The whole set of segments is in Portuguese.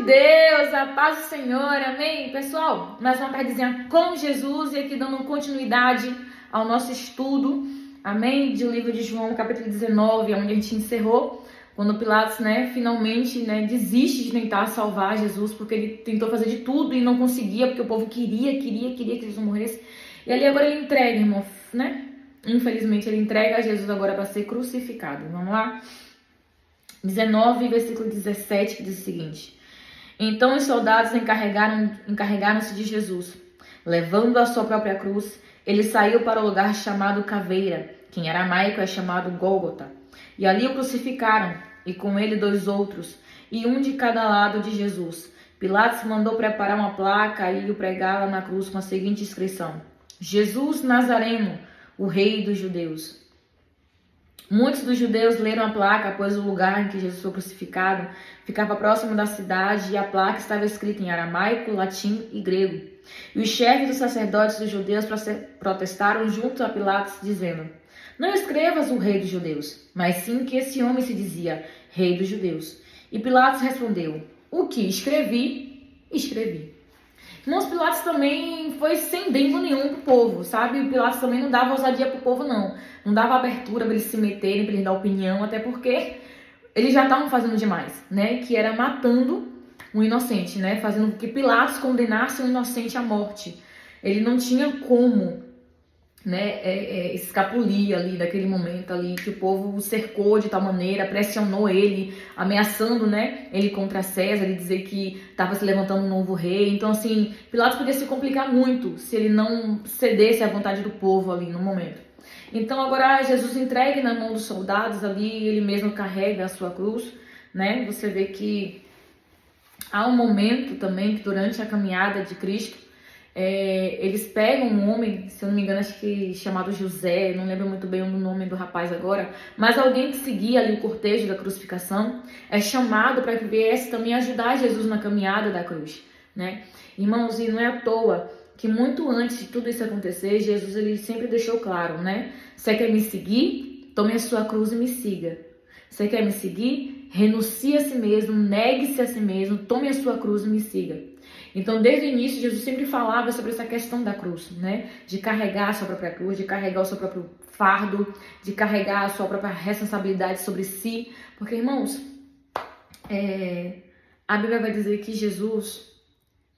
de Deus, a paz do Senhor, amém? Pessoal, mais uma tardezinha com Jesus e aqui dando continuidade ao nosso estudo, amém? Do livro de João, capítulo 19, onde a gente encerrou, quando Pilatos, finalmente, desiste de tentar salvar Jesus, porque ele tentou fazer de tudo e não conseguia, porque o povo queria que Jesus morresse. E ali agora ele entrega, irmão, Infelizmente ele entrega Jesus agora para ser crucificado. Vamos lá? 19, versículo 17, que diz o seguinte: Então os soldados encarregaram-se de Jesus. Levando a sua própria cruz, ele saiu para o lugar chamado Caveira, que em aramaico é chamado Gólgota. E ali o crucificaram, e com ele 2 outros, e um de cada lado de Jesus. Pilatos mandou preparar uma placa e o pregá-la na cruz com a seguinte inscrição: Jesus Nazareno, o Rei dos Judeus. Muitos dos judeus leram a placa, pois o lugar em que Jesus foi crucificado ficava próximo da cidade e a placa estava escrita em aramaico, latim e grego. E os chefes dos sacerdotes dos judeus protestaram junto a Pilatos, dizendo: Não escrevas o Rei dos Judeus, mas sim que esse homem se dizia Rei dos Judeus. E Pilatos respondeu: O que escrevi, escrevi. Irmãos, Pilatos também foi sem dengo nenhum pro povo, sabe? O Pilatos também não dava ousadia pro povo, não. Não dava abertura para eles se meterem, para eles dar opinião, até porque eles já estavam fazendo demais, Que era matando um inocente, Fazendo com que Pilatos condenasse um inocente à morte. Ele não tinha como, escapulir ali daquele momento ali, que o povo o cercou de tal maneira, pressionou ele, ameaçando, ele contra César e dizer que estava se levantando um novo rei. Então, assim, Pilatos podia se complicar muito se ele não cedesse à vontade do povo ali no momento. Então, agora Jesus entregue na mão dos soldados ali, ele mesmo carrega a sua cruz, Você vê que há um momento também que durante a caminhada de Cristo, eles pegam um homem, se eu não me engano, acho que chamado José, não lembro muito bem o nome do rapaz agora, mas alguém que seguia ali o cortejo da crucificação é chamado para que viesse também ajudar Jesus na caminhada da cruz, Irmãos, e não é à toa que muito antes de tudo isso acontecer, Jesus ele sempre deixou claro, Você quer me seguir? Tome a sua cruz e me siga. Você quer me seguir? Renuncie a si mesmo, negue-se a si mesmo, tome a sua cruz e me siga. Então, desde o início, Jesus sempre falava sobre essa questão da cruz, De carregar a sua própria cruz, de carregar o seu próprio fardo, de carregar a sua própria responsabilidade sobre si. Porque, irmãos, a Bíblia vai dizer que Jesus,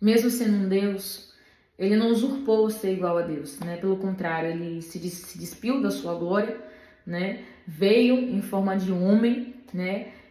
mesmo sendo um Deus, ele não usurpou ser igual a Deus, Pelo contrário, ele se despiu da sua glória, Veio em forma de homem,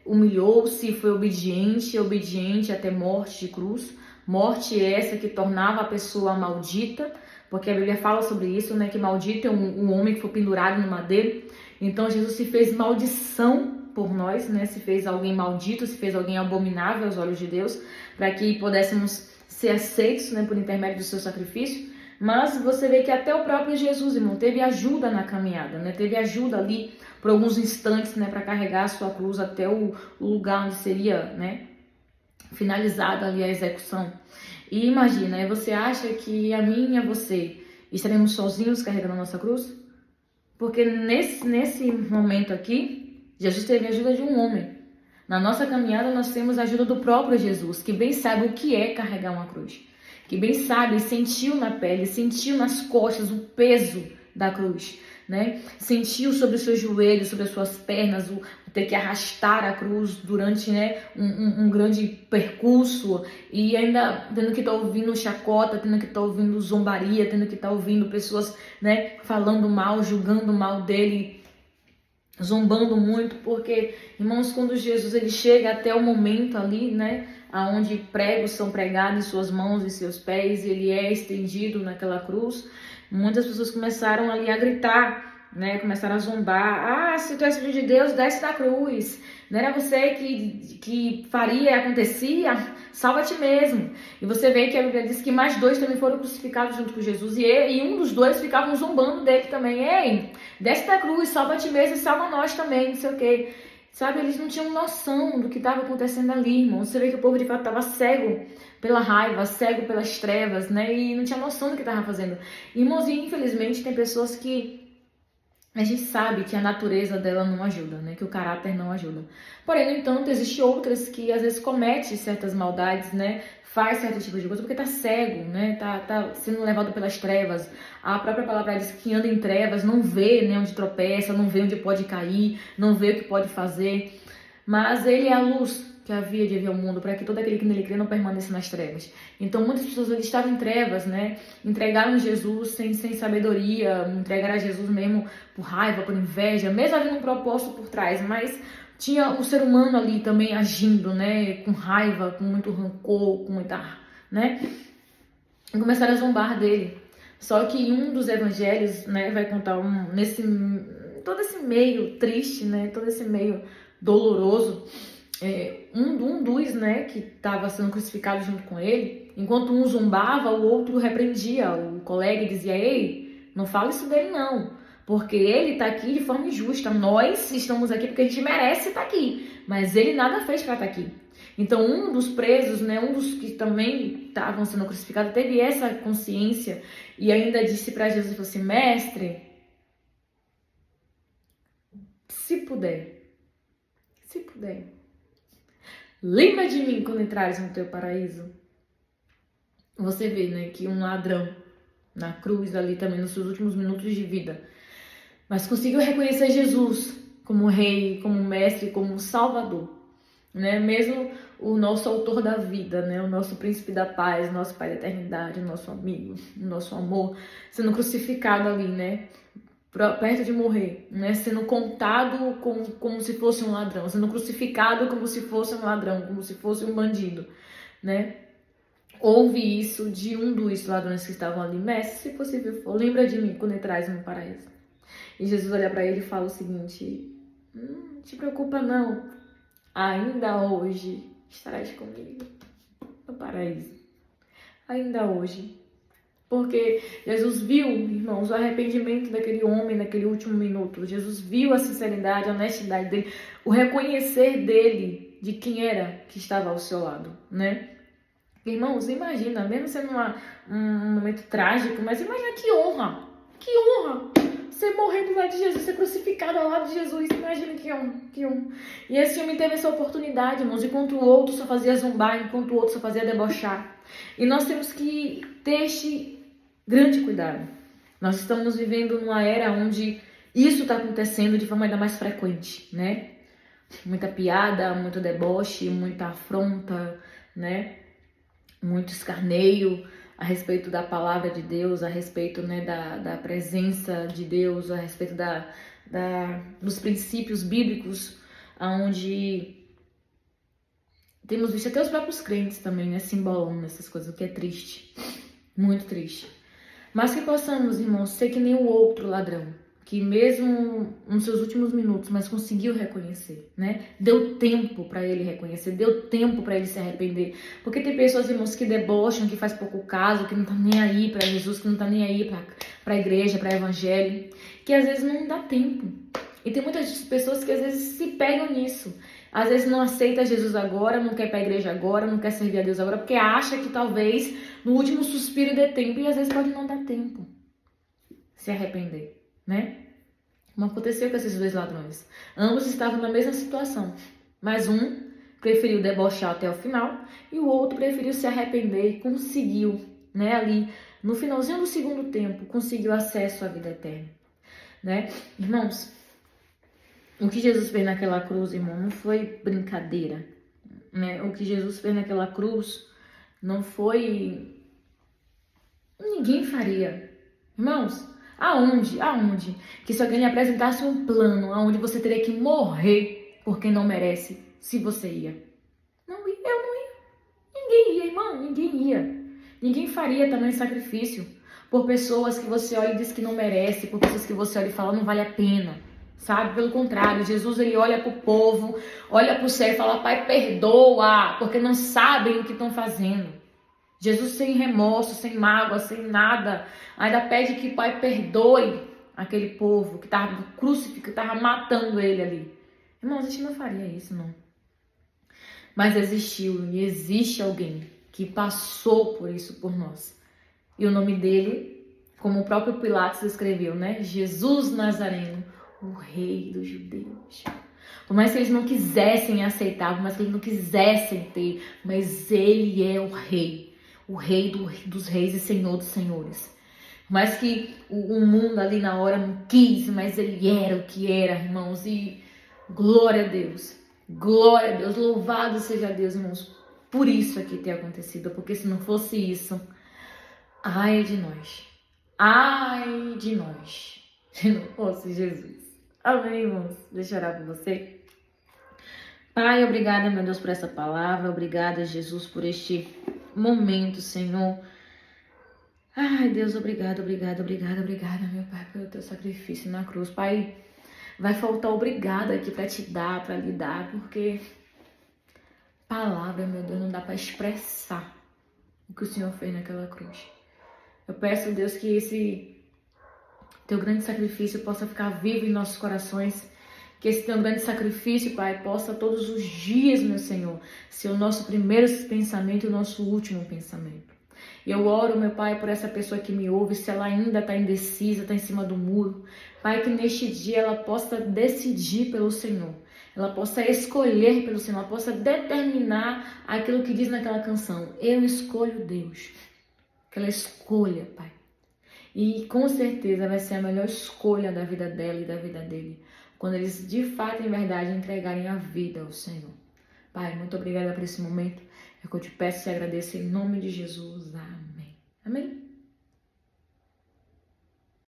Humilhou-se, foi obediente até morte de cruz. Morte essa que tornava a pessoa maldita, porque a Bíblia fala sobre isso, que maldito é um homem que foi pendurado no madeiro. Então Jesus se fez maldição por nós, Se fez alguém maldito, se fez alguém abominável aos olhos de Deus, para que pudéssemos ser aceitos, por intermédio do seu sacrifício. Mas você vê que até o próprio Jesus, irmão, teve ajuda na caminhada, Teve ajuda ali por alguns instantes, para carregar a sua cruz até o lugar onde seria, finalizada ali a execução. E imagina, você acha que a mim e a você estaremos sozinhos carregando a nossa cruz? Porque nesse momento aqui, Jesus teve a ajuda de um homem. Na nossa caminhada nós temos a ajuda do próprio Jesus, que bem sabe o que é carregar uma cruz. Que bem sabe, sentiu na pele, sentiu nas costas o peso da cruz, Sentiu sobre os seus joelhos, sobre as suas pernas, o ter que arrastar a cruz durante, um grande percurso, e ainda tendo que estar ouvindo chacota, tendo que estar ouvindo zombaria, tendo que estar ouvindo pessoas, falando mal, julgando mal dele, zombando muito, porque, irmãos, quando Jesus ele chega até o momento ali, aonde pregos são pregados em suas mãos e seus pés, e ele é estendido naquela cruz, muitas pessoas começaram ali a gritar, começaram a zombar: se tu és filho de Deus, desce da cruz, não era você que faria, acontecia, salva a ti mesmo. E você vê que a Bíblia diz que mais 2 também foram crucificados junto com Jesus, e um dos 2 ficavam zombando dele também: ei, desce da cruz, salva a ti mesmo e salva nós também, não sei o quê. Sabe, eles não tinham noção do que estava acontecendo ali, irmão. Você vê que o povo de fato estava cego pela raiva, cego pelas trevas, e não tinha noção do que estava fazendo. Irmãos, e infelizmente tem pessoas que A gente sabe que a natureza dela não ajuda, né? Que o caráter não ajuda. Porém, no entanto, existem outras que às vezes comete certas maldades, né? Faz certo tipo de coisa porque tá cego, né? Tá sendo levado pelas trevas. A própria palavra diz que anda em trevas, não vê, né, onde tropeça, não vê onde pode cair, não vê o que pode fazer. Mas ele é a luz que havia de vir ao mundo, para que todo aquele que nele crê não permaneça nas trevas. Então muitas pessoas ali estavam em trevas, né? Entregaram Jesus sem sabedoria, entregaram a Jesus mesmo por raiva, por inveja, mesmo havendo um propósito por trás, mas tinha o ser humano ali também agindo, né? Com raiva, com muito rancor, com muita, né? E começaram a zombar dele. Só que em um dos evangelhos, né, vai contar todo esse meio triste, né? Todo esse meio doloroso. Um dos, né, que estava sendo crucificado junto com ele, enquanto um zombava, o outro repreendia o colega e dizia: ei, não fala isso dele não, porque ele está aqui de forma injusta, nós estamos aqui porque a gente merece estar aqui, mas ele nada fez para estar aqui. Então um dos presos, né, um dos que também estavam sendo crucificados, teve essa consciência e ainda disse para Jesus, falou assim: mestre, se puder, lembra de mim quando entrares no teu paraíso. Você vê, né, que um ladrão na cruz ali também nos seus últimos minutos de vida, mas conseguiu reconhecer Jesus como rei, como mestre, como salvador, né? Mesmo o nosso autor da vida, né, o nosso príncipe da paz, o nosso pai da eternidade, o nosso amigo, o nosso amor, sendo crucificado ali, né? Perto de morrer, né? Sendo contado como se fosse um ladrão, sendo crucificado como se fosse um ladrão, como se fosse um bandido, né? Ouve isso de um dos ladrões que estavam ali: mestre, se possível for, lembra de mim quando entrares no paraíso. E Jesus olha para ele e fala o seguinte: não te preocupa não, ainda hoje estarás comigo no paraíso, ainda hoje. Porque Jesus viu, irmãos, o arrependimento daquele homem naquele último minuto. Jesus viu a sinceridade, a honestidade dele, o reconhecer dele de quem era que estava ao seu lado, né? Irmãos, imagina, mesmo sendo um momento trágico, mas imagina que honra, você morrer do lado de Jesus, ser crucificado ao lado de Jesus, imagina que honra. E esse homem teve essa oportunidade, irmãos, enquanto o outro só fazia zombar, enquanto o outro só fazia debochar. E nós temos que ter este grande cuidado. Nós estamos vivendo numa era onde isso está acontecendo de forma ainda mais frequente, né? Muita piada, muito deboche, muita afronta, né? Muito escarneio a respeito da palavra de Deus, a respeito, né, da presença de Deus, a respeito dos princípios bíblicos, onde temos visto até os próprios crentes também, né, se embolando nessas coisas, o que é triste, muito triste. Mas que possamos, irmãos, ser que nem o outro ladrão, que mesmo nos seus últimos minutos, mas conseguiu reconhecer, né? Deu tempo para ele reconhecer, deu tempo para ele se arrepender. Porque tem pessoas, irmãos, que debocham, que faz pouco caso, que não tá nem aí para Jesus, que não tá nem aí para a igreja, para o evangelho, que às vezes não dá tempo. E tem muitas pessoas que às vezes se pegam nisso. Às vezes não aceita Jesus agora, não quer ir para a igreja agora, não quer servir a Deus agora, porque acha que talvez no último suspiro dê tempo, e às vezes pode não dar tempo se arrepender, né? Como aconteceu com esses dois ladrões. Ambos estavam na mesma situação, mas um preferiu debochar até o final e o outro preferiu se arrepender e conseguiu, né, ali no finalzinho do segundo tempo, conseguiu acesso à vida eterna, né? Irmãos, o que Jesus fez naquela cruz, irmão, não foi brincadeira, né? O que Jesus fez naquela cruz não foi... Ninguém faria. Irmãos, aonde? Que se alguém lhe apresentasse um plano aonde você teria que morrer porque não merece, se você ia? Não ia, eu não ia. Ninguém ia, irmão, ninguém ia. Ninguém faria também sacrifício por pessoas que você olha e diz que não merece, por pessoas que você olha e fala não vale a pena. Sabe? Pelo contrário, Jesus, ele olha para o povo, olha para o céu e fala: Pai, perdoa, porque não sabem o que estão fazendo. Jesus sem remorso, sem mágoa, sem nada, ainda pede que o Pai perdoe aquele povo que estava crucificado, que estava matando ele ali. Irmãos, a gente não faria isso, não. Mas existiu e existe alguém que passou por isso por nós. E o nome dele como o próprio Pilatos escreveu, né? Jesus Nazareno, o rei dos judeus. Por mais que eles não quisessem aceitar, por mais que eles não quisessem ter, mas ele é o rei dos reis e senhor dos senhores. Por mais que o mundo ali na hora não quis, mas ele era o que era, irmãos. E glória a Deus, louvado seja Deus, irmãos, por isso aqui ter acontecido, porque se não fosse isso, ai de nós, se não fosse Jesus. Amém, irmãos? Deixa eu orar por você. Pai, obrigada, meu Deus, por essa palavra. Obrigada, Jesus, por este momento, Senhor. Ai, Deus, obrigada, meu Pai, pelo teu sacrifício na cruz. Pai, vai faltar obrigada aqui para te dar, para lhe dar, porque palavra, meu Deus, não dá para expressar o que o Senhor fez naquela cruz. Eu peço, Deus, que esse teu grande sacrifício possa ficar vivo em nossos corações. Que esse teu grande sacrifício, Pai, possa todos os dias, meu Senhor, ser o nosso primeiro pensamento e o nosso último pensamento. Eu oro, meu Pai, por essa pessoa que me ouve, se ela ainda está indecisa, está em cima do muro. Pai, que neste dia ela possa decidir pelo Senhor. Ela possa escolher pelo Senhor, ela possa determinar aquilo que diz naquela canção. Eu escolho Deus. Que ela escolha, Pai. E com certeza vai ser a melhor escolha da vida dela e da vida dele. Quando eles de fato, em verdade, entregarem a vida ao Senhor. Pai, muito obrigada por esse momento. É o que eu te peço e agradeço em nome de Jesus. Amém. Amém.